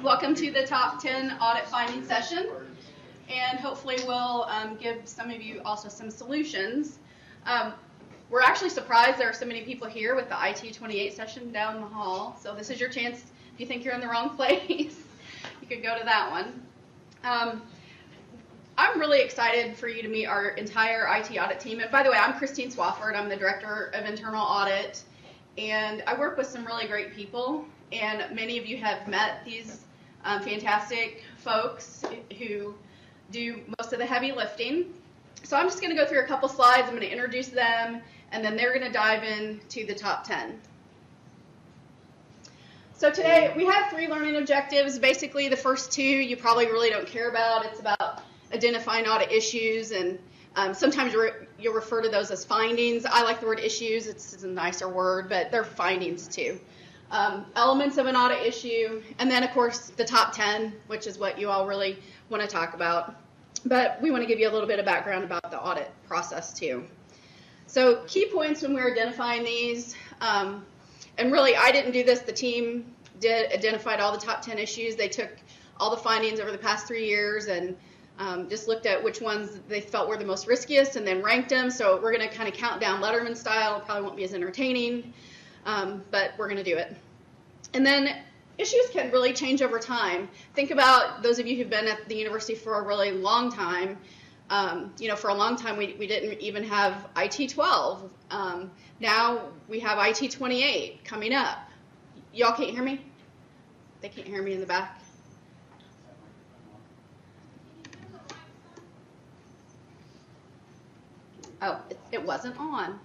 Welcome to the top 10 audit finding session, and hopefully we'll give some of you also some solutions. We're actually surprised there are so many people here with the IT 28 session down the hall, so this is your chance. If you think you're in the wrong place, you could go to that one. I'm really excited for you to meet our entire IT audit team. And by the way, I'm Christine Swafford. I'm the Director of Internal Audit, and I work with some really great people, and many of you have met these fantastic folks who do most of the heavy lifting. So I'm just going to go through a couple slides. I'm going to introduce them, and then they're going to dive into the top 10. So today we have 3 learning objectives. Basically, the first 2 you probably really don't care about. It's about identifying audit issues, and sometimes you'll refer to those as findings. I like the word issues. It's a nicer word, but they're findings too. Elements of an audit issue, and then of course the top 10, which is what you all really want to talk about. But we want to give you a little bit of background about the audit process too. So key points when we're identifying these, and really I didn't do this, the team did, identified all the top 10 issues. They took all the findings over the past 3 years and just looked at which ones they felt were the most riskiest and then ranked them. So we're going to kind of count down Letterman style. It probably won't be as entertaining, but we're going to do it. And then issues can really change over time. Think about those of you who've been at the university for a really long time. For a long time we didn't even have IT 12. Now we have IT 28 coming up. Y'all can't hear me? They can't hear me in the back. Oh, it wasn't on.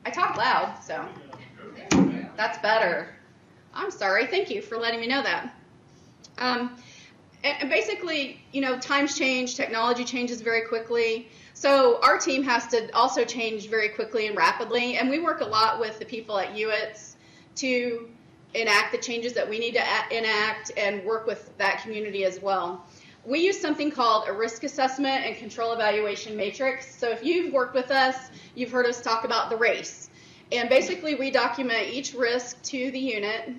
I talk loud, so that's better. I'm sorry. Thank you for letting me know that. And basically, times change, technology changes very quickly. So our team has to also change very quickly and rapidly. And we work a lot with the people at UITS to enact the changes that we need to enact and work with that community as well. We use something called a risk assessment and control evaluation matrix. So if you've worked with us, you've heard us talk about the RACE. And basically, we document each risk to the unit.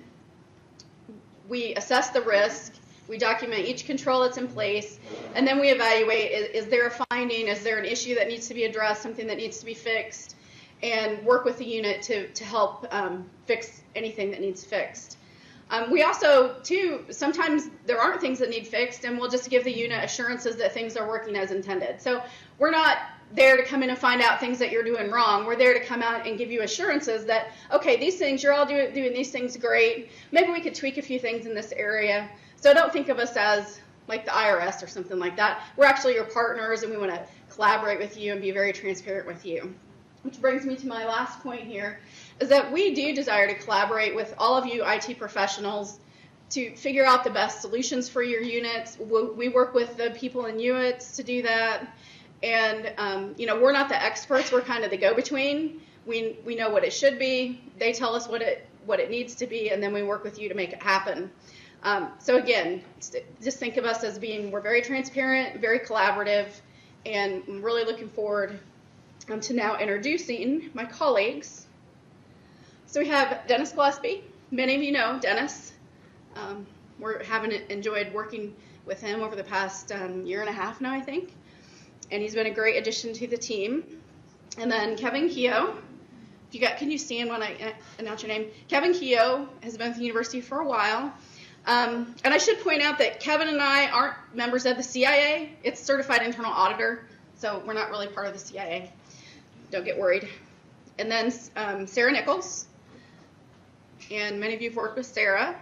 We assess the risk. We document each control that's in place. And then we evaluate, is there a finding? Is there an issue that needs to be addressed, something that needs to be fixed? And work with the unit to help fix anything that needs fixed. We also, too, sometimes there aren't things that need fixed, and we'll just give the unit assurances that things are working as intended. So we're not there to come in and find out things that you're doing wrong. We're there to come out and give you assurances that, okay, these things, you're all doing these things great. Maybe we could tweak a few things in this area. So don't think of us as like the IRS or something like that. We're actually your partners, and we want to collaborate with you and be very transparent with you. Which brings me to my last point here, is that we do desire to collaborate with all of you IT professionals to figure out the best solutions for your units. We work with the people in UITS to do that. And, we're not the experts. We're kind of the go-between. We know what it should be. They tell us what it needs to be, and then we work with you to make it happen. So again, just think of us as we're very transparent, very collaborative, and I'm really looking forward to now introducing my colleagues. So we have Dennis Gillespie. Many of you know Dennis. We're having enjoyed working with him over the past year and a half now, I think. And he's been a great addition to the team. And then Kevin Keogh. Can you stand when I announce your name? Kevin Keogh has been at the university for a while. And I should point out that Kevin and I aren't members of the CIA. It's Certified Internal Auditor, so we're not really part of the CIA. Don't get worried. And then Sarah Nichols, and many of you have worked with Sarah,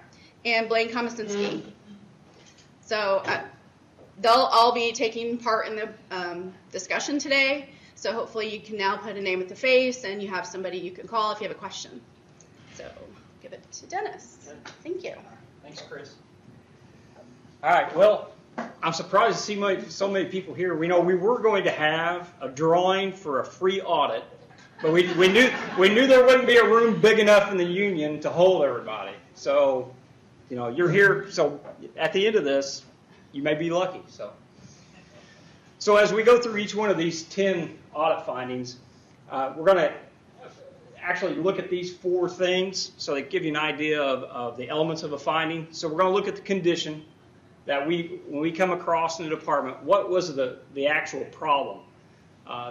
and Blaine Komisinski. So they'll all be taking part in the discussion today, so hopefully you can now put a name with the face, and you have somebody you can call if you have a question. So give it to Dennis. Thank you. Thanks, Chris. All right, well, I'm surprised to see so many people here. We know we were going to have a drawing for a free audit, but we knew there wouldn't be a room big enough in the union to hold everybody. So, you're here. So at the end of this, you may be lucky. So as we go through each one of these 10 audit findings, we're going to actually look at these 4 things so they give you an idea of the elements of a finding. So we're going to look at the condition that when we come across in the department, what was the actual problem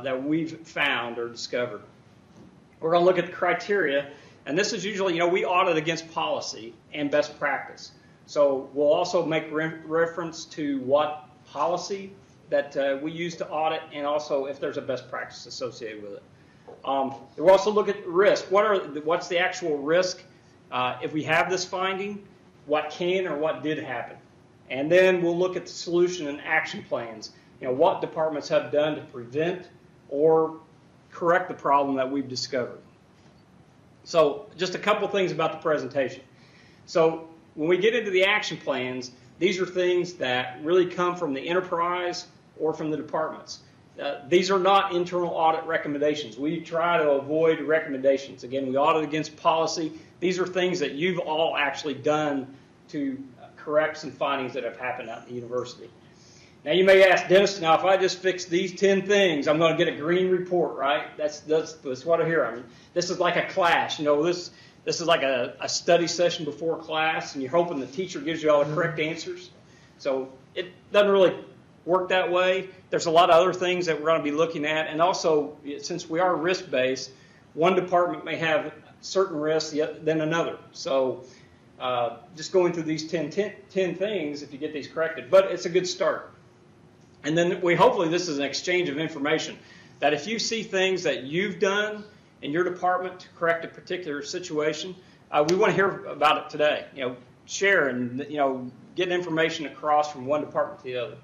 that we've found or discovered. We're going to look at the criteria, and this is usually, we audit against policy and best practice. So we'll also make reference to what policy that we use to audit, and also if there's a best practice associated with it. We'll also look at risk. What's the actual risk if we have this finding? What can or what did happen? And then we'll look at the solution and action plans. What departments have done to prevent or correct the problem that we've discovered. So just a couple things about the presentation. So when we get into the action plans, these are things that really come from the enterprise or from the departments. These are not internal audit recommendations. We try to avoid recommendations. Again, we audit against policy. These are things that you've all actually done to correct some findings that have happened out in the university. Now you may ask, Dennis, now if I just fix these 10 things, I'm going to get a green report, right? That's what I hear. I mean, this is like a class. This is like a study session before class, and you're hoping the teacher gives you all the correct answers. So it doesn't really work that way. There's a lot of other things that we're going to be looking at, and also since we are risk-based, one department may have certain risks than another. So just going through these 10 things, if you get these corrected, but it's a good start. And then hopefully this is an exchange of information, that if you see things that you've done in your department to correct a particular situation, we want to hear about it today. Share and get information across from one department to the other.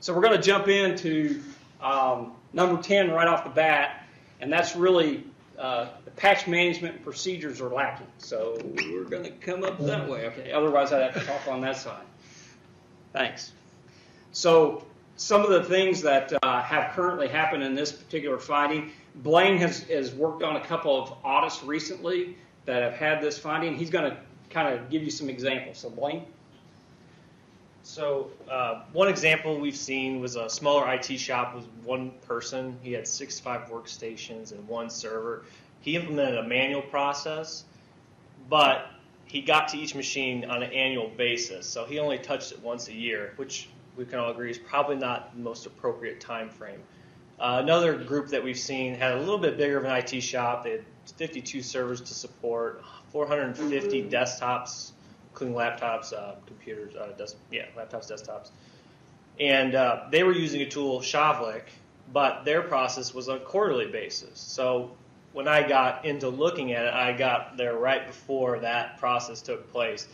So we're going to jump into number 10 right off the bat, and that's really the patch management procedures are lacking. So we're going to come up that way. Okay. Otherwise, I'd have to talk on that side. Thanks. So some of the things that have currently happened in this particular finding, Blaine has worked on a couple of audits recently that have had this finding. He's going to kind of give you some examples. So Blaine? So one example we've seen was a smaller IT shop with one person. He had 65 workstations and one server. He implemented a manual process, but he got to each machine on an annual basis. So he only touched it once a year, which we can all agree is probably not the most appropriate time frame. Another group that we've seen had a little bit bigger of an IT shop. They had 52 servers to support, 450 desktops, including laptops, computers, laptops, desktops. And they were using a tool, Shavlik, but their process was on a quarterly basis. So when I got into looking at it, I got there right before that process took place.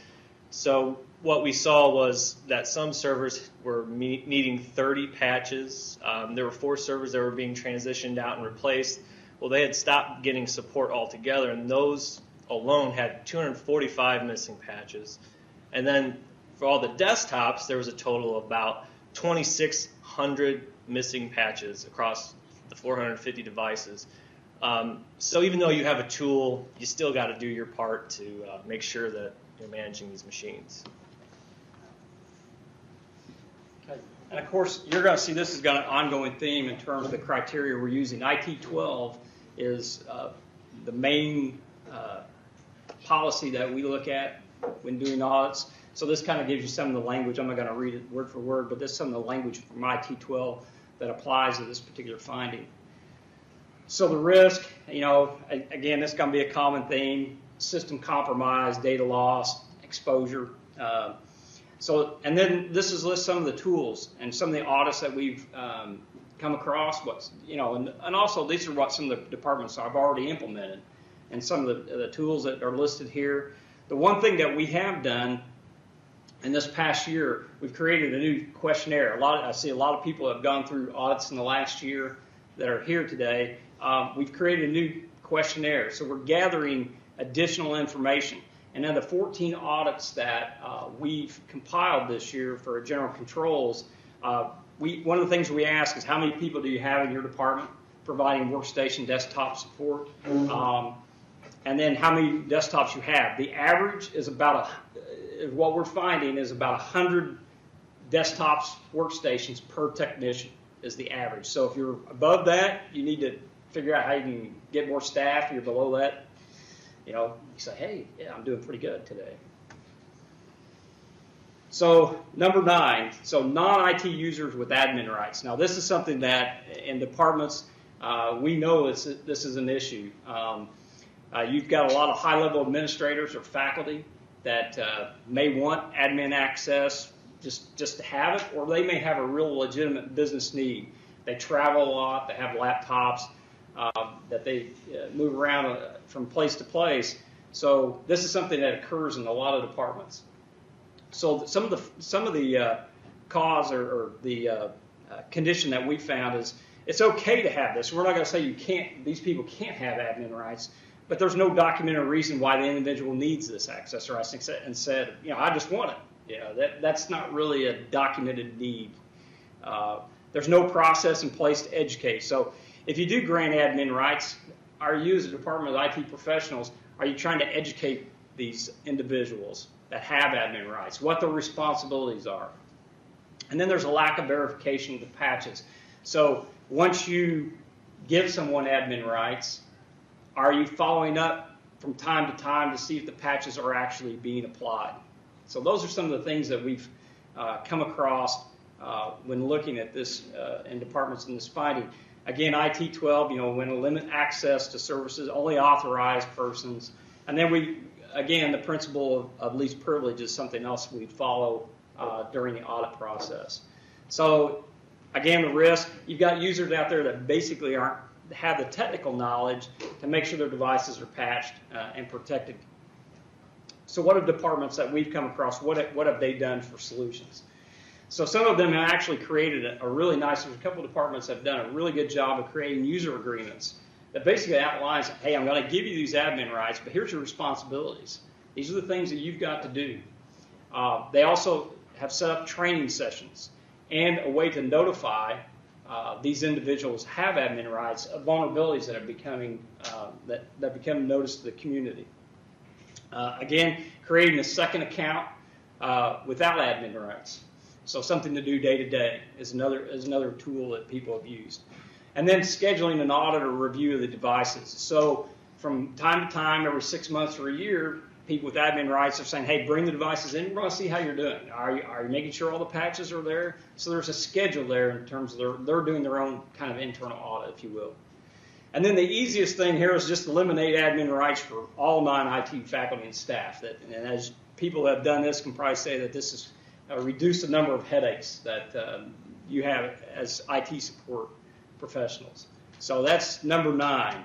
So what we saw was that some servers were needing 30 patches. There were 4 servers that were being transitioned out and replaced. Well, they had stopped getting support altogether, and those alone had 245 missing patches. And then for all the desktops, there was a total of about 2,600 missing patches across the 450 devices. So even though you have a tool, you still got to do your part to make sure that you're managing these machines. Okay. And of course, you're going to see this has got an ongoing theme in terms of the criteria we're using. IT-12 is the main policy that we look at when doing audits. So this kind of gives you some of the language. I'm not going to read it word for word, but this is some of the language from IT-12 that applies to this particular finding. So the risk, again, this is going to be a common theme: system compromise, data loss, exposure. And then this lists some of the tools and some of the audits that we've come across. And also these are what some of the departments I've already implemented, and some of the tools that are listed here. The one thing that we have done in this past year, we've created a new questionnaire. I see a lot of people have gone through audits in the last year that are here today. We've created a new questionnaire, so we're gathering additional information. And then the 14 audits that we've compiled this year for general controls, one of the things we ask is how many people do you have in your department providing workstation desktop support, and then how many desktops you have. The average is what we're finding is about 100 desktops, workstations per technician is the average. So if you're above that, you need to figure out how you can get more staff, you're below that, you say, hey, yeah, I'm doing pretty good today. So number 9, so non-IT users with admin rights. Now this is something that in departments, we know this is an issue. You've got a lot of high-level administrators or faculty that may want admin access just to have it, or they may have a real legitimate business need. They travel a lot, they have laptops, that they move around from place to place. So this is something that occurs in a lot of departments. So some of the cause or the condition that we found is it's okay to have this. We're not going to say these people can't have admin rights, but there's no documented reason why the individual needs this access rights and said, I just want it. That's not really a documented need. There's no process in place to educate. So if you do grant admin rights, are you as a department of IT professionals, are you trying to educate these individuals that have admin rights, what their responsibilities are? And then there's a lack of verification of the patches. So once you give someone admin rights, are you following up from time to time to see if the patches are actually being applied? So those are some of the things that we've come across when looking at this in departments in this finding. Again, IT 12, when to limit access to services, only authorized persons. And then again, the principle of least privilege is something else we follow during the audit process. So again, the risk, you've got users out there that basically have the technical knowledge to make sure their devices are patched and protected. So what have departments that we've come across, what have they done for solutions? So some of them have actually created a really nice, there's a couple of departments that have done a really good job of creating user agreements that basically outlines, hey, I'm going to give you these admin rights, but here's your responsibilities. These are the things that you've got to do. They also have set up training sessions and a way to notify these individuals have admin rights of vulnerabilities that are becoming that become noticed to the community. Again, creating a second account without admin rights. So something to do day to day is another tool that people have used. And then scheduling an audit or review of the devices. So from time to time, every 6 months or a year, people with admin rights are saying, hey, bring the devices in. We want to see how you're doing. Are you making sure all the patches are there? So there's a schedule there in terms of they're doing their own kind of internal audit, if you will. And then the easiest thing here is just eliminate admin rights for all non-IT faculty and staff. And as people that have done this can probably say that this has reduced the number of headaches that you have as IT support professionals. So that's number 9.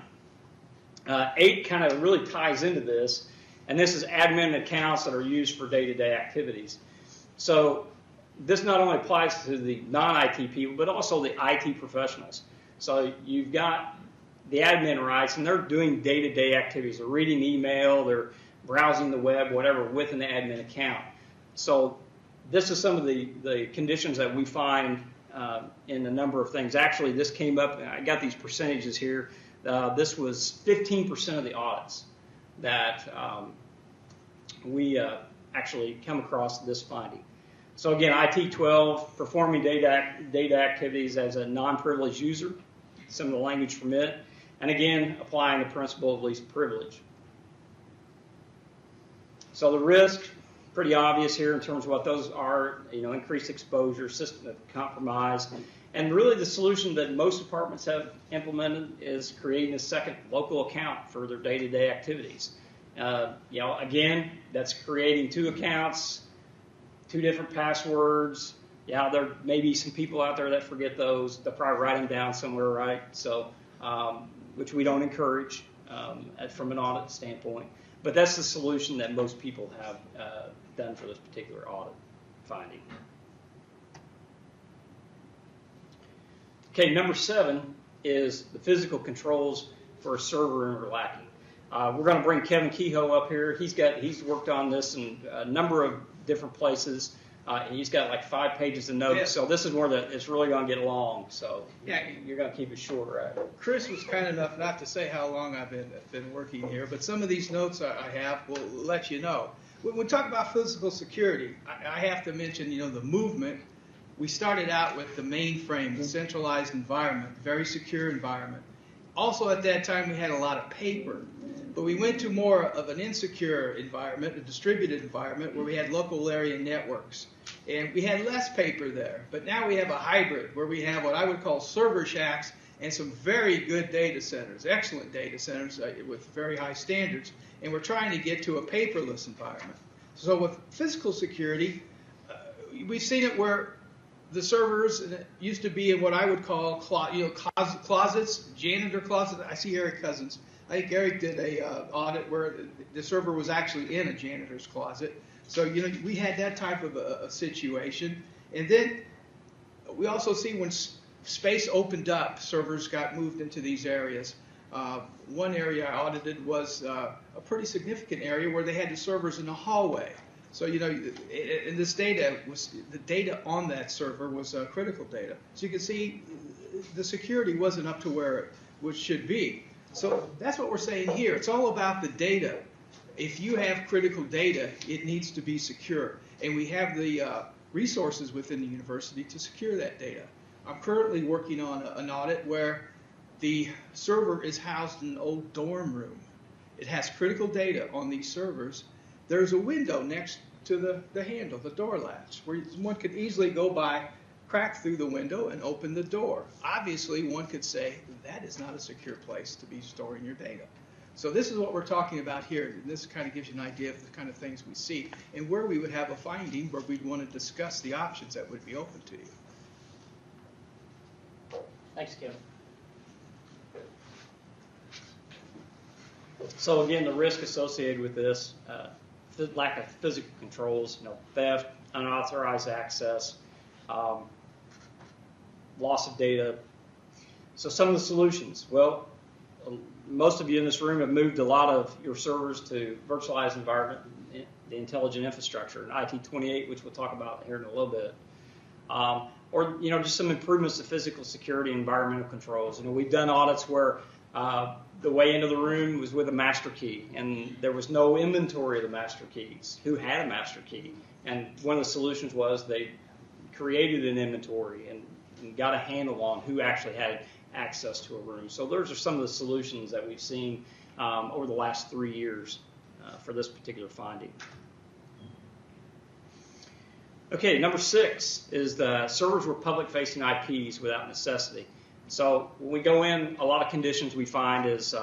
8 kind of really ties into this, and this is admin accounts that are used for day-to-day activities. So this not only applies to the non-IT people, but also the IT professionals. So you've got the admin rights, and they're doing day-to-day activities. They're reading email, they're browsing the web, whatever, with an admin account. So this is some of the conditions that we find in a number of things. Actually, this came up, I got these percentages here. This was 15% of the audits that we actually come across this finding. So again, IT 12, performing data activities as a non-privileged user, some of the language from it, and again, applying the principle of least privilege. So the risk, pretty obvious here in terms of what those are, increased exposure, system of compromise, and really the solution that most departments have implemented is creating a second local account for their day-to-day activities. Again, that's creating 2 accounts, 2 different passwords. Yeah, there may be some people out there that forget those. They'll probably write them down somewhere, right? So, which we don't encourage from an audit standpoint. But that's the solution that most people have done for this particular audit finding. Okay, number 7 is the physical controls for a server in Relacking. We're going to bring Kevin Kehoe up here. He's worked on this in a number of different places. He's got like 5 pages of notes, so this is where it's really going to get long. So you're going to keep it short, right? Chris was kind enough not to say how long I've been working here, but some of these notes I have will let you know. When we talk about physical security, I have to mention, the movement. We started out with the mainframe, the centralized environment, very secure environment. Also at that time we had a lot of paper, but we went to more of an insecure environment, a distributed environment where we had local area networks. And we had less paper there, but now we have a hybrid where we have what I would call server shacks and some very good data centers, excellent data centers with very high standards, and we're trying to get to a paperless environment. So with physical security, we've seen it the servers used to be in what I would call closets, janitor closets. I see Eric Cousins. I think Eric did a audit where the server was actually in a janitor's closet. So we had that type of a situation. And then we also see when space opened up, servers got moved into these areas. One area I audited was a pretty significant area where they had the servers in the hallway. So, and this data the data on that server was critical data. So you can see the security wasn't up to where it should be. So that's what we're saying here. It's all about the data. If you have critical data, it needs to be secure. And we have the resources within the university to secure that data. I'm currently working on an audit where the server is housed in an old dorm room. It has critical data on these servers. There's a window next to the handle, the door latch, where one could easily go by, crack through the window, and open the door. Obviously, one could say that is not a secure place to be storing your data. So this is what we're talking about here. And this kind of gives you an idea of the kind of things we see and where we would have a finding where we'd want to discuss the options that would be open to you. Thanks, Kim. So again, the risk associated with this, lack of physical controls, theft, unauthorized access, loss of data. So some of the solutions, well, most of you in this room have moved a lot of your servers to virtualized environment, the intelligent infrastructure, and IT28, which we'll talk about here in a little bit. Or just some improvements to physical security and environmental controls. We've done audits where the way into the room was with a master key, and there was no inventory of the master keys. Who had a master key? And one of the solutions was they created an inventory and got a handle on who actually had access to a room. So those are some of the solutions that we've seen over the last 3 years for this particular finding. Okay, number 6 is the servers were public-facing IPs without necessity. So when we go in, a lot of conditions we find is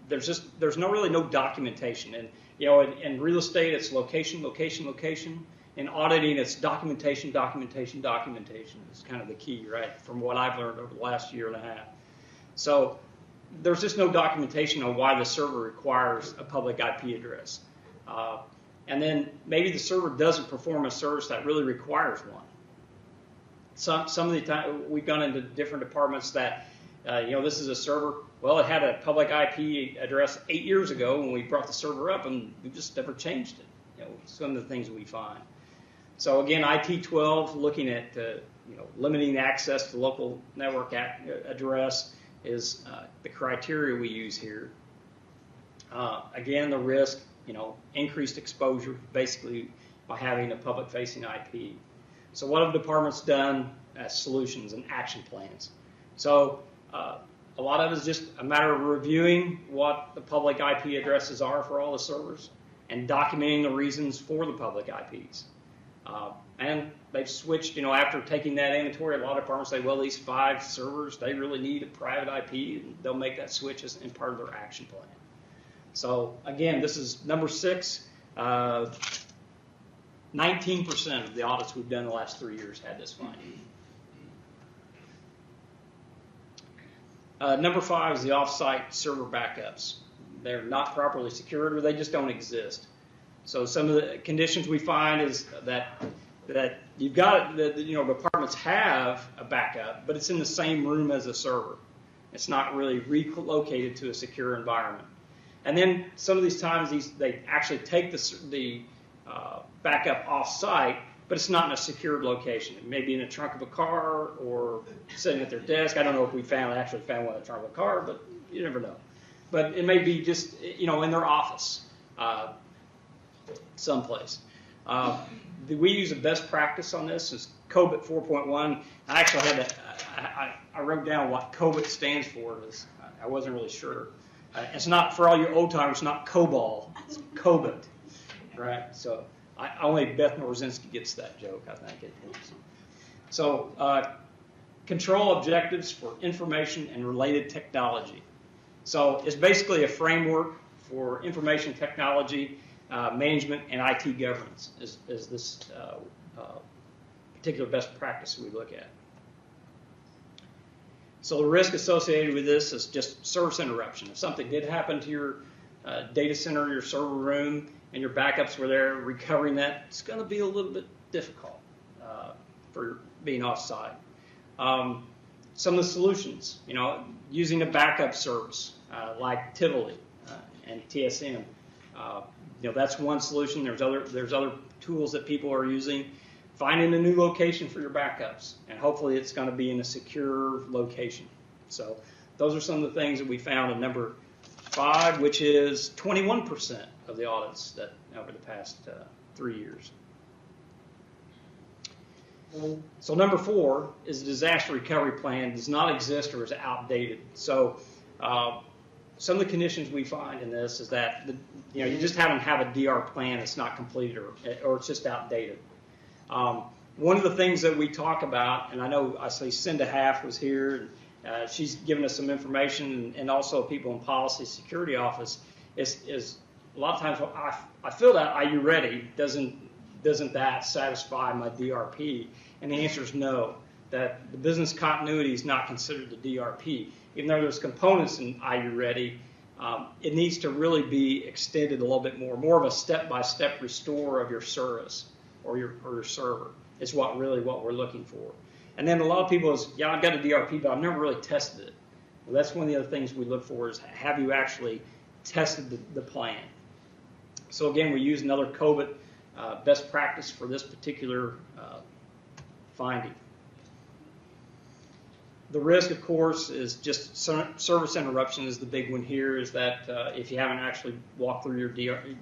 there's really no documentation. And in real estate, it's location, location, location. In auditing, it's documentation, documentation, documentation. It's kind of the key, right? From what I've learned over the last year and a half. So there's just no documentation on why the server requires a public IP address. And then maybe the server doesn't perform a service that really requires one. Some of the time we've gone into different departments that, this is a server. Well, it had a public IP address 8 years ago when we brought the server up, and we just never changed it. Some of the things we find. So again, IT12, looking at limiting access to local network address is the criteria we use here. Again, the risk, increased exposure basically by having a public-facing IP. So what have departments done as solutions and action plans? So a lot of it is just a matter of reviewing what the public IP addresses are for all the servers and documenting the reasons for the public IPs. And they've switched, after taking that inventory, a lot of departments say, well, these 5 servers, they really need a private IP, and they'll make that switch as in part of their action plan. So again, this is number 6. 19% of the audits we've done in the last 3 years had this finding. Number 5 is the off-site server backups. They're not properly secured, or they just don't exist. So some of the conditions we find is that you've got departments have a backup, but it's in the same room as a server. It's not really relocated to a secure environment. And then some of these times they actually take the backup off-site, but it's not in a secured location. It may be in the trunk of a car or sitting at their desk. I don't know if we actually found one in the trunk of a car, but you never know. But it may be just in their office someplace. We use a best practice on this is COBIT 4.1. I actually I wrote down what COBIT stands for. I wasn't really sure. It's not, for all you old timers, not COBOL, it's COBIT, right? So only Beth Norzinski gets that joke, I think it is. So control objectives for information and related technology. So it's basically a framework for information technology management and IT governance is this particular best practice we look at. So the risk associated with this is just service interruption. If something did happen to your data center, your server room, and your backups were there, recovering that, it's going to be a little bit difficult for being offsite. Some of the solutions, using a backup service like Tivoli and TSM, that's one solution. There's other tools that people are using. Finding a new location for your backups, and hopefully it's going to be in a secure location. So those are some of the things that we found in number 5, which is 21% of the audits that over the past 3 years. So number 4 is a disaster recovery plan does not exist or is outdated. So some of the conditions we find in this is that you just have a DR plan that's not completed or it's just outdated. One of the things that we talk about, and I say Cinda Half was here, and she's given us some information, and also people in policy security office, is a lot of times I feel that Are You Ready? Doesn't that satisfy my DRP? And the answer is no, that the business continuity is not considered the DRP. Even though there's components in Are You Ready, it needs to really be extended a little bit more of a step-by-step restore of your service or your server is what we're looking for. And then a lot of people is, I've got a DRP, but I've never really tested it. Well, that's one of the other things we look for is have you actually tested the plan? So again, we use another COBIT best practice for this particular finding. The risk, of course, is just service interruption is the big one here, is that if you haven't actually walked through your DRP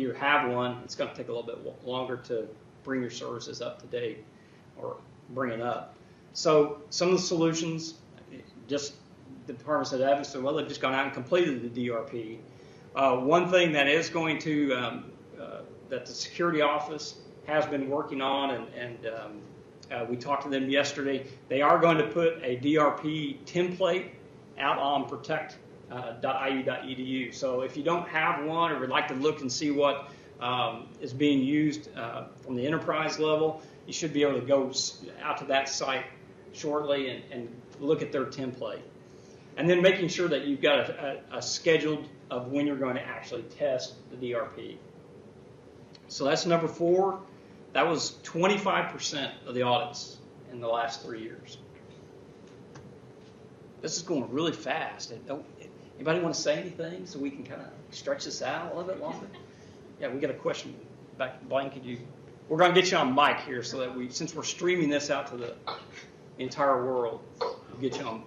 or have one, it's going to take a little bit longer to bring your services up to date or bring it up. So some of the solutions, just the Department of Evidence said, well, they've just gone out and completed the DRP. One thing that is going to, that the security office has been working on, and we talked to them yesterday, they are going to put a DRP template out on protect.iu.edu. So if you don't have one or would like to look and see what is being used from the enterprise level, you should be able to go out to that site shortly and look at their template. And then making sure that you've got a schedule of when you're going to actually test the DRP. So that's number 4. That was 25% of the audits in the last 3 years. This is going really fast. Anybody want to say anything so we can kind of stretch this out a little bit longer? Yeah, we got a question back. Blaine, we're going to get you on mic here so that since we're streaming this out to the entire world, we'll get you on.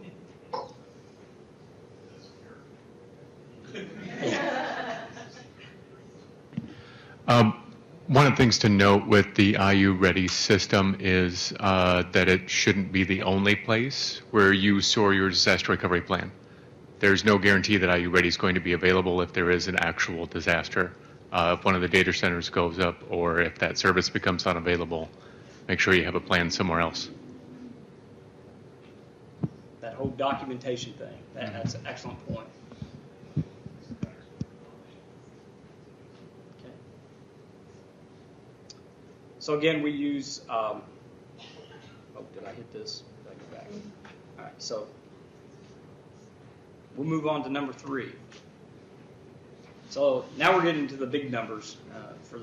One of the things to note with the IU Ready system is that it shouldn't be the only place where you store your disaster recovery plan. There's no guarantee that IU Ready is going to be available if there is an actual disaster. If one of the data centers goes up or if that service becomes unavailable, make sure you have a plan somewhere else. That whole documentation thing, that's an excellent point. So again, we use, did I hit this? Did I go back? All right, so we'll move on to number 3. So now we're getting to the big numbers for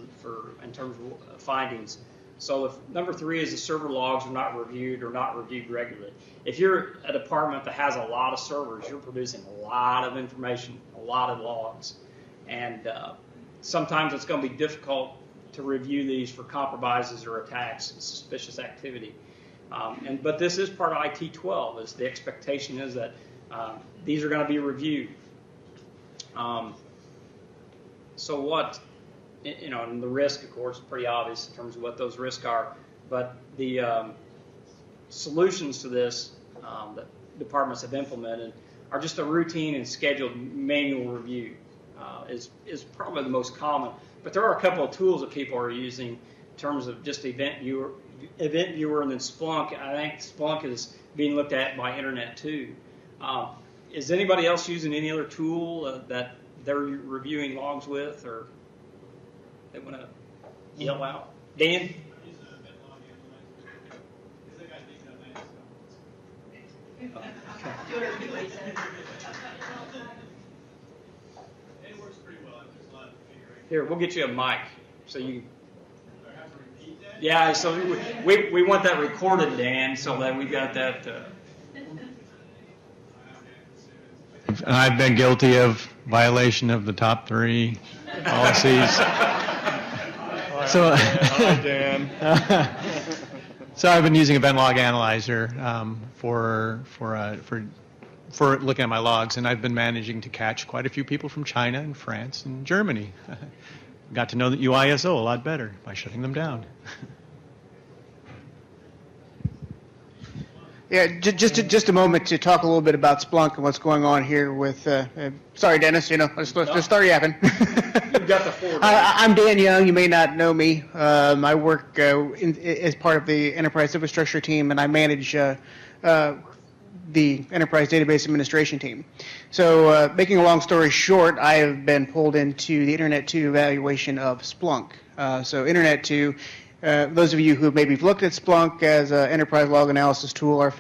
in terms of findings. So if number 3 is the server logs are not reviewed or not reviewed regularly. If you're a department that has a lot of servers, you're producing a lot of information, a lot of logs. And sometimes it's going to be difficult to review these for compromises or attacks and suspicious activity. But this is part of IT 12. Is the expectation is that these are going to be reviewed. So what, and the risk, of course, is pretty obvious in terms of what those risks are. But the solutions to this that departments have implemented are just a routine and scheduled manual review. Is probably the most common. But there are a couple of tools that people are using in terms of just event viewer, and then Splunk. I think Splunk is being looked at by Internet too. Is anybody else using any other tool that they're reviewing logs with, or they want to yell out? Dan? Here, we'll get you a mic so you. Yeah, so we want that recorded, Dan, so that we got that. I've been guilty of violation of the top 3 policies. So, Dan. So I've been using Event Log Analyzer for looking at my logs, and I've been managing to catch quite a few people from China and France and Germany. Got to know the UISO a lot better by shutting them down. Yeah, just a moment to talk a little bit about Splunk and what's going on here with. Sorry, Dennis. Let's start yapping. You've got the floor. I'm Dan Young. You may not know me. I work as part of the enterprise infrastructure team, and I manage the enterprise database administration team. So, making a long story short, I have been pulled into the Internet 2 evaluation of Splunk. So, Internet 2. Those of you who maybe have looked at Splunk as an enterprise log analysis tool are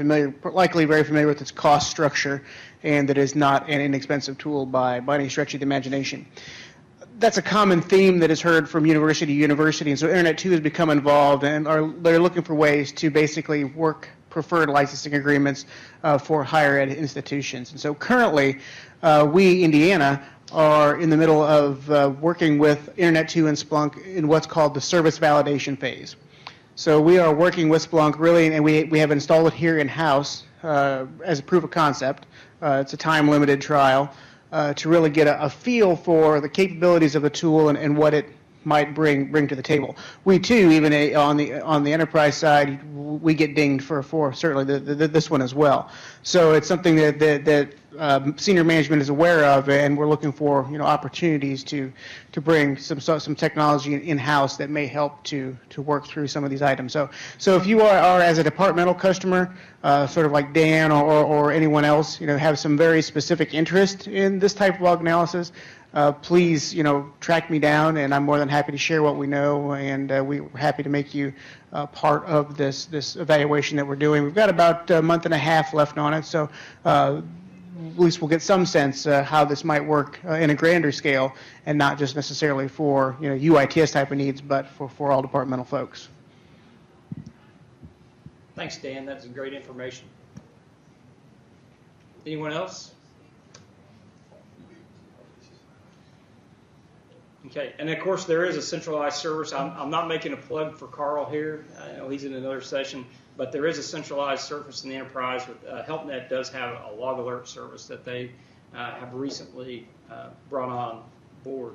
likely very familiar with its cost structure, and that is not an inexpensive tool by any stretch of the imagination. That's a common theme that is heard from university to university, and so Internet 2 has become involved, and they're looking for ways to basically work preferred licensing agreements for higher ed institutions. And so currently, we, Indiana, are in the middle of working with Internet 2 and Splunk in what's called the service validation phase. So we are working with Splunk really, and we have installed it here in-house as a proof of concept. It's a time-limited trial to really get a feel for the capabilities of the tool and what it might bring to the table. We too, even on the enterprise side, we get dinged for certainly this one as well. So it's something that senior management is aware of, and we're looking for opportunities to bring some technology in-house that may help to work through some of these items. So if you are as a departmental customer, sort of like Dan or anyone else, have some very specific interest in this type of log analysis, please, track me down, and I'm more than happy to share what we know, and we're happy to make you part of this evaluation that we're doing. We've got about a month and a half left on it, so at least we'll get some sense how this might work in a grander scale, and not just necessarily for UITS type of needs, but for all departmental folks. Thanks, Dan. That's great information. Anyone else? Okay, and of course there is a centralized service. I'm not making a plug for Carl here. I know he's in another session, but there is a centralized service in the enterprise. HelpNet does have a log alert service that they have recently brought on board.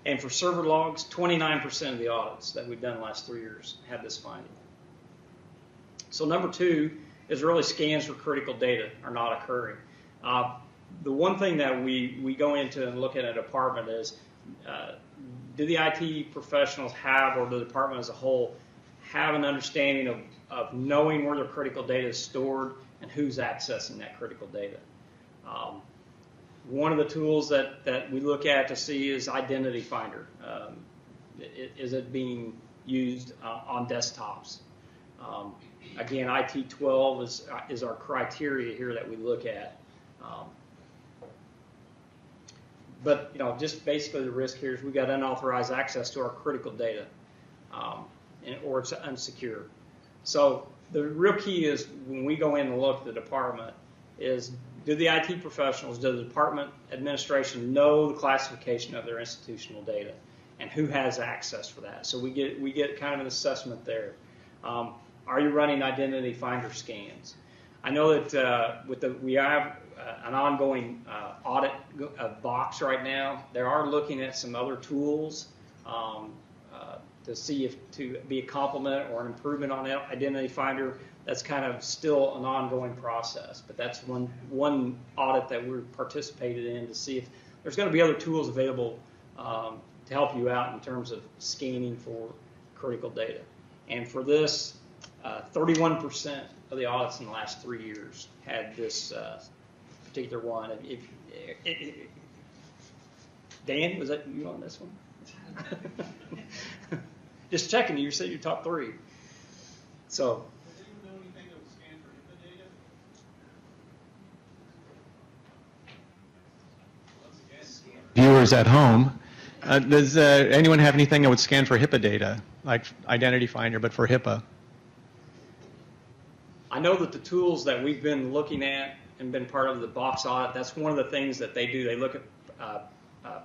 And for server logs, 29% of the audits that we've done in the last 3 years have this finding. So number 2 is really scans for critical data are not occurring. The one thing that we go into and look at a department is, do the IT professionals have, or the department as a whole, have an understanding of knowing where their critical data is stored and who's accessing that critical data. One of the tools that we look at to see is Identity Finder. Is it being used on desktops? Again, IT 12 is our criteria here that we look at. But just basically the risk here is we got unauthorized access to our critical data, or it's unsecure. So the real key is when we go in and look at the department is, do the IT professionals, do the department administration know the classification of their institutional data, and who has access for that? So we get kind of an assessment there. Are you running Identity Finder scans? I know that we have an ongoing audit box right now. They are looking at some other tools to see if to be a complement or an improvement on Identity Finder. that's kind of still an ongoing process. But that's one audit that we're participated in to see if there's going to be other tools available to help you out in terms of scanning for critical data. And for this, 31% of the audits in the last 3 years had this particular one. Dan, was that you on this one? Just checking, you said your top 3. So. Does anyone know anything that was scanned for HIPAA data? Viewers at home, does anyone have anything that would scan for HIPAA data, like Identity Finder, but for HIPAA? I know that the tools that we've been looking at and been part of the box audit, that's one of the things that they do. They look at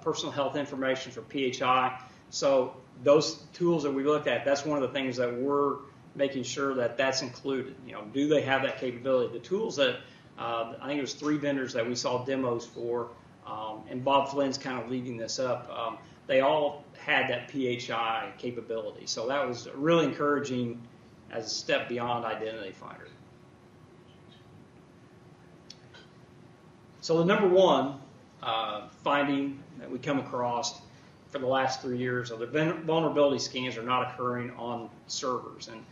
personal health information for PHI. So those tools that we looked at, that's one of the things that we're making sure that that's included. You know, do they have that capability? The tools that I think it was 3 vendors that we saw demos for, and Bob Flynn's kind of leading this up. They all had that PHI capability. So that was really encouraging as a step beyond Identity Finder. So the number one finding that we come across for the last 3 years are the vulnerability scans are not occurring on servers. And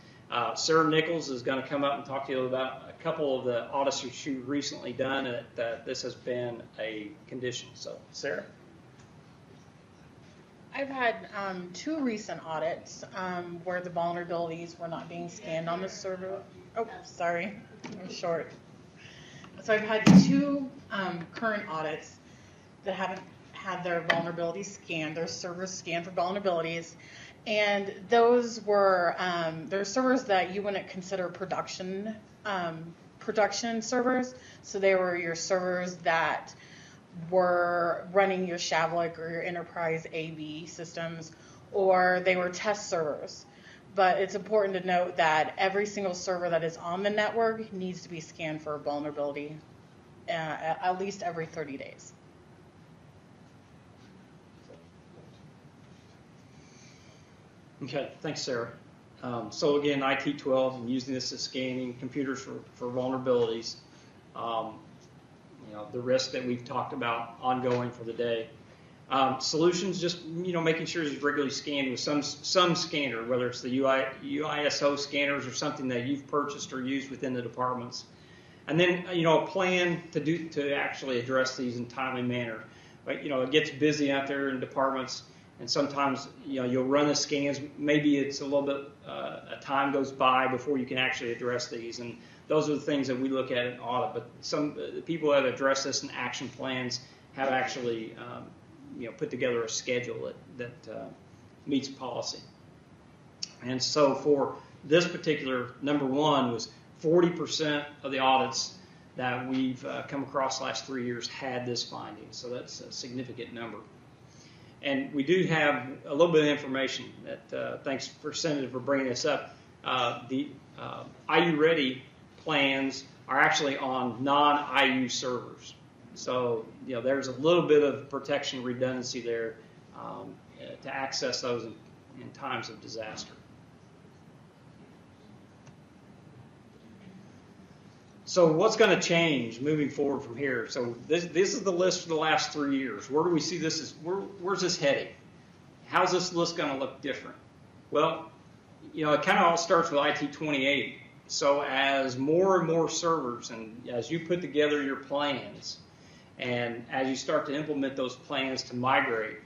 Sarah Nichols is going to come up and talk to you about a couple of the audits that she's recently done that this has been a condition. So, Sarah? I've had 2 recent audits where the vulnerabilities were not being scanned on the server. Oh, sorry, I'm short. So I've had 2 current audits that haven't had their vulnerabilities scanned, their servers scanned for vulnerabilities, and those were they're servers that you wouldn't consider production servers. So they were your servers that were running your Shavlik or your enterprise AV systems, or they were test servers. But it's important to note that every single server that is on the network needs to be scanned for vulnerability at least every 30 days. Okay, thanks, Sarah. So again, IT12, I'm using this as scanning computers for vulnerabilities. You know, the risk that we've talked about ongoing for the day. Solutions, just making sure it's regularly scanned with some scanner, whether it's the UISO scanners or something that you've purchased or used within the departments. And then a plan to actually address these in a timely manner. But it gets busy out there in departments, and sometimes you'll run the scans. Maybe it's a little bit a time goes by before you can actually address these, and those are the things that we look at in audit. But some people that address this in action plans have actually put together a schedule that meets policy. And so for this particular number one was 40% of the audits that we've come across last 3 years had this finding. So that's a significant number. And we do have a little bit of information that, thanks for Senator for bringing this up. The IU Ready plans are actually on non-IU servers. So, there's a little bit of protection redundancy there to access those in times of disaster. So what's going to change moving forward from here? So this is the list for the last 3 years. Where do we see this? Where's this heading? How's this list going to look different? Well, it kind of all starts with IT28. So as more and more servers, and as you put together your plans, and as you start to implement those plans to migrate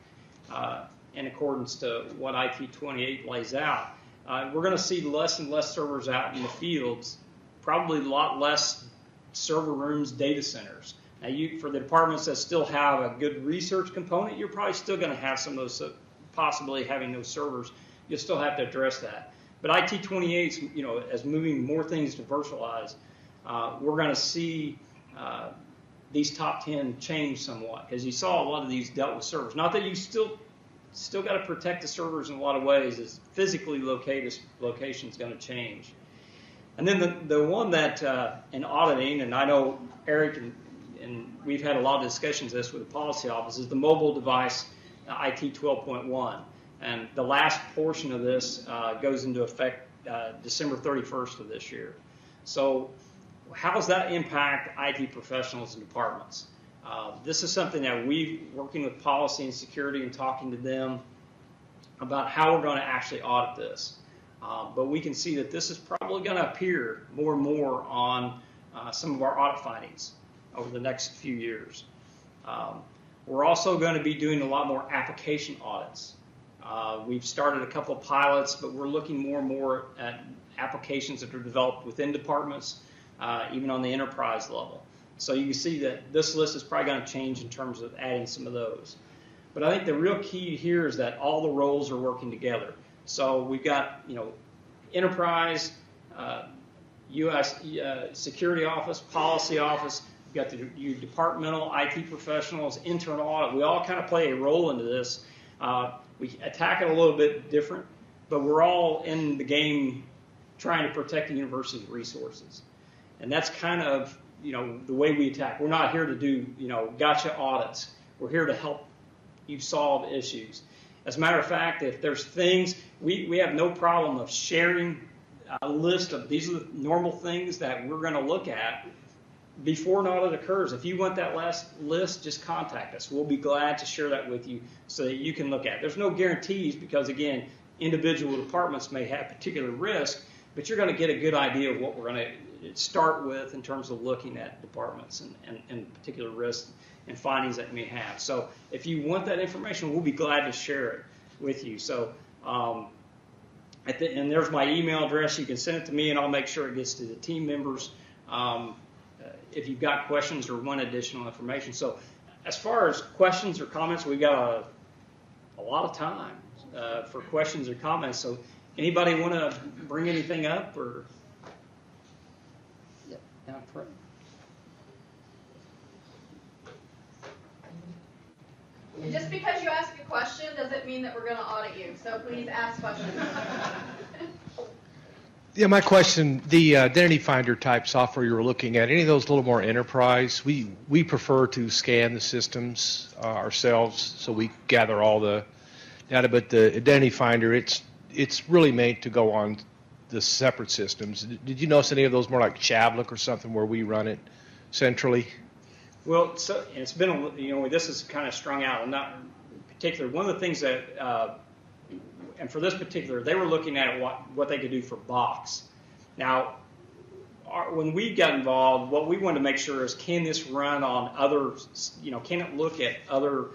in accordance to what IT28 lays out, we're going to see less and less servers out in the fields, probably a lot less server rooms, data centers. Now, for the departments that still have a good research component, you're probably still going to have some of those, possibly having those servers. You'll still have to address that. But IT28, as moving more things to virtualize, we're going to see these top 10 change somewhat, because you saw a lot of these dealt with servers. Not that you still got to protect the servers in a lot of ways. It's physically location is going to change. And then the one that in auditing, and I know Eric and we've had a lot of discussions of this with the policy office, is the mobile device IT 12.1. And the last portion of this goes into effect December 31st of this year. So how does that impact IT professionals and departments? This is something that we're working with policy and security and talking to them about how we're going to actually audit this. But we can see that this is probably going to appear more and more on some of our audit findings over the next few years. We're also going to be doing a lot more application audits. We've started a couple of pilots, but we're looking more and more at applications that are developed within departments, even on the enterprise level. So you can see that this list is probably going to change in terms of adding some of those. But I think the real key here is that all the roles are working together. So we've got, enterprise, U.S. Security Office, Policy Office. We've got the departmental IT professionals, internal audit. We all kind of play a role into this. We attack it a little bit different, but we're all in the game trying to protect the university's resources. And that's kind of, the way we attack. We're not here to do, gotcha audits. We're here to help you solve issues. As a matter of fact, if there's things, we have no problem of sharing a list of these are the normal things that we're going to look at before an audit occurs. If you want that last list, just contact us. We'll be glad to share that with you so that you can look at it. There's no guarantees because, again, individual departments may have particular risk, but you're going to get a good idea of what we're going to start with in terms of looking at departments and particular risks and findings that you may have. So if you want that information, we'll be glad to share it with you. So and there's my email address. You can send it to me, and I'll make sure it gets to the team members if you've got questions or want additional information. So as far as questions or comments, we've got a lot of time for questions or comments. So anybody want to bring anything up? Or yep, down front. Just because you ask a question doesn't mean that we're going to audit you. So please ask questions. Yeah, my question, the identity finder type software you were looking at, any of those a little more enterprise? We prefer to scan the systems ourselves, so we gather all the data, but the identity finder, it's really made to go on the separate systems. Did you notice any of those more like Chavlik or something where we run it centrally? Well, so it's been, this is kind of strung out. Not particular. One of the things that, and for this particular, they were looking at what they could do for Box. Now, when we got involved, what we wanted to make sure is, can this run on other, can it look at other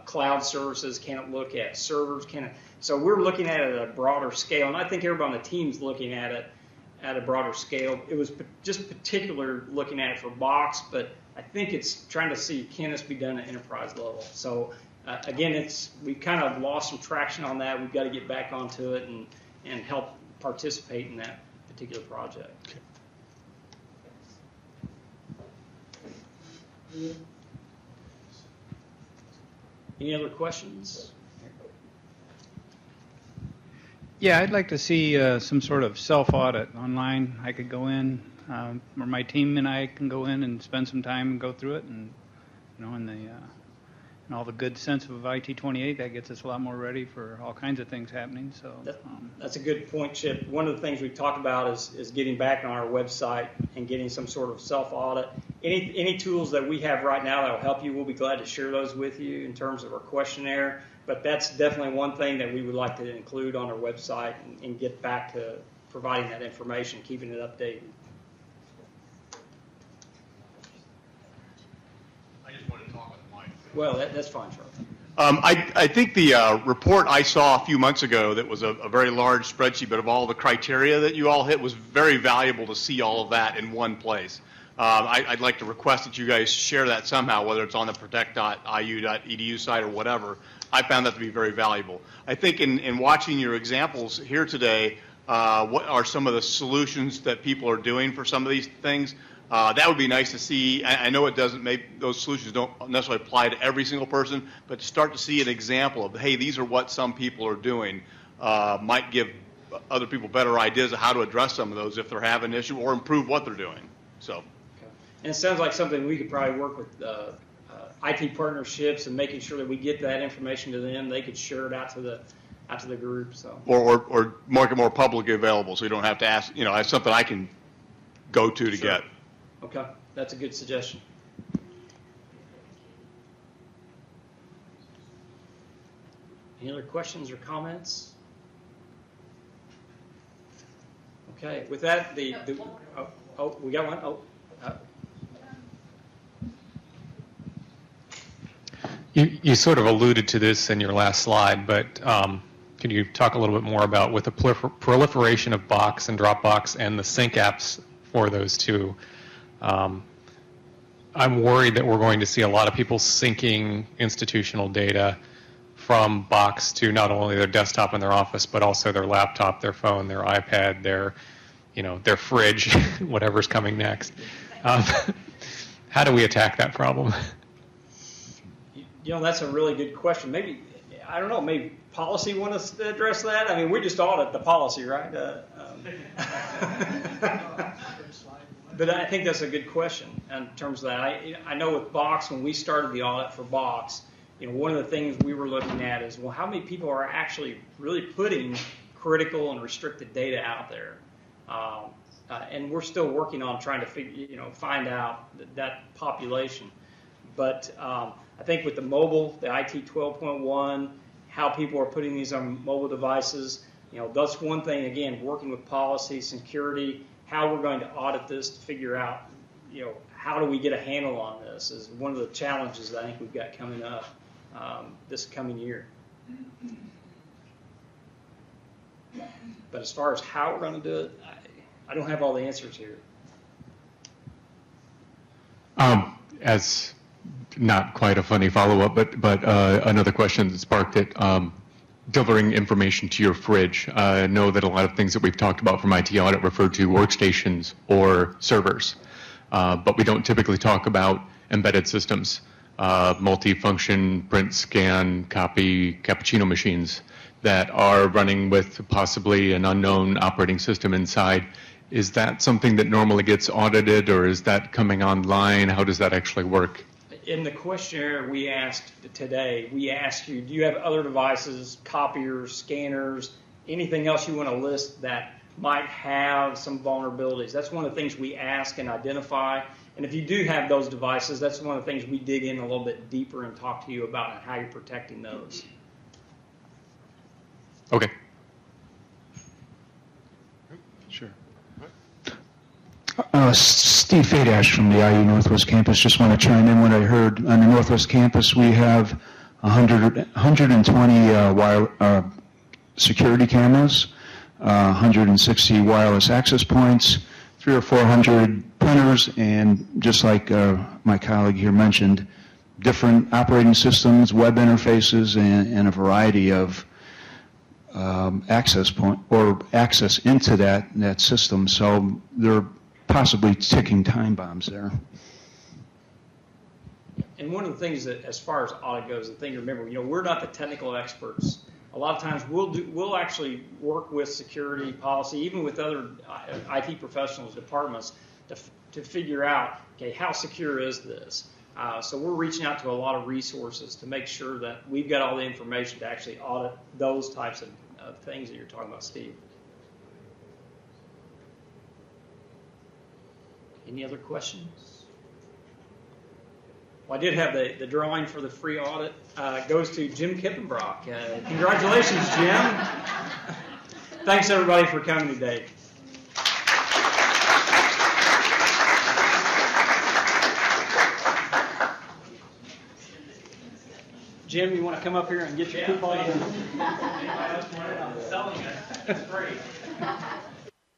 cloud services? Can it look at servers? So we're looking at it at a broader scale, and I think everybody on the team's looking at it at a broader scale. It was just particular looking at it for Box, but I think it's trying to see, can this be done at enterprise level? So again, we've kind of lost some traction on that. We've got to get back onto it and help participate in that particular project. Okay. Any other questions? Yeah, I'd like to see some sort of self-audit online. I could go in, or my team and I can go in and spend some time and go through it, and and all the good sense of IT28, that gets us a lot more ready for all kinds of things happening. So that's a good point, Chip. One of the things we've talked about is getting back on our website and getting some sort of self-audit. Any tools that we have right now that will help you, we'll be glad to share those with you in terms of our questionnaire. But that's definitely one thing that we would like to include on our website and get back to providing that information, keeping it updated. I just wanted to talk with Mike. Well, that's fine, Charlie. I think the report I saw a few months ago that was a very large spreadsheet, but of all the criteria that you all hit, was very valuable to see all of that in one place. I'd like to request that you guys share that somehow, whether it's on the protect.iu.edu site or whatever. I found that to be very valuable. I think in watching your examples here today, what are some of the solutions that people are doing for some of these things? That would be nice to see. I know it doesn't make, those solutions don't necessarily apply to every single person, but to start to see an example of, hey, these are what some people are doing, might give other people better ideas of how to address some of those if they're having an issue or improve what they're doing. So. And it sounds like something we could probably work with IT partnerships and making sure that we get that information to them. They could share it out to the group. So. Or make it more publicly available, so you don't have to ask. It's something I can go-to to Sure. get. Okay, that's a good suggestion. Any other questions or comments? Okay, with that, we got one. You sort of alluded to this in your last slide, but can you talk a little bit more about with the proliferation of Box and Dropbox and the sync apps for those two? I'm worried that we're going to see a lot of people syncing institutional data from Box to not only their desktop in their office, but also their laptop, their phone, their iPad, their fridge, whatever's coming next. How do we attack that problem? That's a really good question. Maybe, I don't know, maybe policy want us to address that? I mean, we just audit the policy, right? But I think that's a good question in terms of that. I know with Box, when we started the audit for Box, one of the things we were looking at is, well, how many people are actually really putting critical and restricted data out there? And we're still working on trying to find out that population. But I think with the mobile, the IT 12.1, how people are putting these on mobile devices, that's one thing, again, working with policy, security, how we're going to audit this to figure out, how do we get a handle on this is one of the challenges that I think we've got coming up this coming year. But as far as how we're going to do it, I don't have all the answers here. As not quite a funny follow-up, but another question that sparked it, delivering information to your fridge. I know that a lot of things that we've talked about from IT audit refer to workstations or servers, but we don't typically talk about embedded systems, multi-function print, scan, copy, cappuccino machines that are running with possibly an unknown operating system inside. Is that something that normally gets audited, or is that coming online? How does that actually work? In the questionnaire we asked today, we asked you, do you have other devices, copiers, scanners, anything else you want to list that might have some vulnerabilities? That's one of the things we ask and identify. And if you do have those devices, that's one of the things we dig in a little bit deeper and talk to you about and how you're protecting those. Okay. Sure. Steve Fadash from the IU Northwest Campus. Just want to chime in what I heard. On the Northwest Campus, we have 120 security cameras, 160 wireless access points, 300 or 400 printers, and just like my colleague here mentioned, different operating systems, web interfaces, and a variety of access point or access into that system. So they're possibly ticking time bombs there. And one of the things that, as far as audit goes, the thing to remember, we're not the technical experts. A lot of times we'll actually work with security policy, even with other IT professionals, departments, to figure out, okay, how secure is this? So we're reaching out to a lot of resources to make sure that we've got all the information to actually audit those types of things that you're talking about, Steve. Any other questions? Well, I did have the drawing for the free audit. Goes to Jim Kippenbrock. Congratulations, Jim. Thanks, everybody, for coming today. Jim, you want to come up here and get your coupon? Anybody else want it? I'm selling it. It's free.